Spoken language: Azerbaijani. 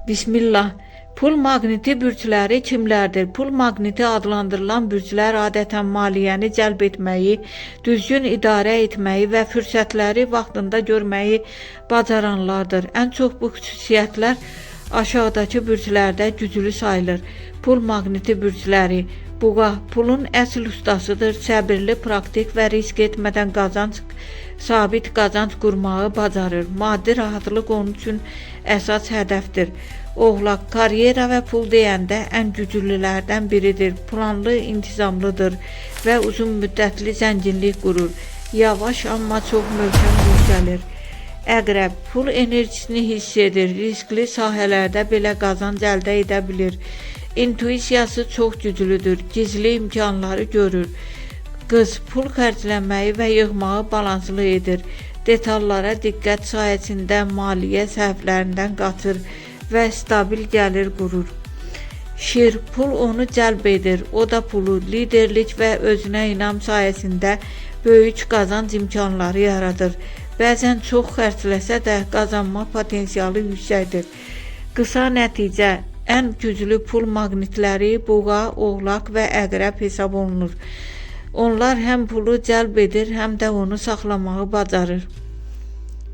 Bismillah. Pul maqniti bürcləri kimlərdir? Pul maqniti adlandırılan bürclər adətən maliyyəni cəlb etməyi, düzgün idarə etməyi və fürsətləri vaxtında görməyi bacaranlardır. Ən çox bu xüsusiyyətlər aşağıdakı bürclərdə güclü sayılır. Pul maqniti bürcləri. Buğa pulun əsl ustasıdır. Səbirli, praktik və risk etmədən sabit qazanc qurmağı bacarır. Maddi rahatlıq onun üçün əsas hədəfdir. Oğlaq karyera və pul deyəndə ən güclülərdən biridir. Planlı, intizamlıdır və uzun müddətli zənginlik qurur. Yavaş amma çox möhkəm yüksəlir. Əqrəb pul enerjisini hiss edir. Riskli sahələrdə belə qazanc əldə edə bilir. İntuisiyası çox güclüdür. Gizli imkanları görür. Qız pul xərcləməyi və yığmağı balanslı edir. Detallara diqqət sayəsində maliyyə səhvlərindən qaçır və stabil gəlir qurur. Şir pul onu cəlb edir. O da pulu liderlik və özünə inam sayəsində böyük qazanc imkanları yaradır. Bəzən çox xərcləsə də qazanma potensialı yüksəkdir. Qısa nəticə ən güclü pul maqnitləri buğa, oğlaq və əqrəb hesab olunur. Onlar həm pulu cəlb edir, həm də onu saxlamağı bacarır.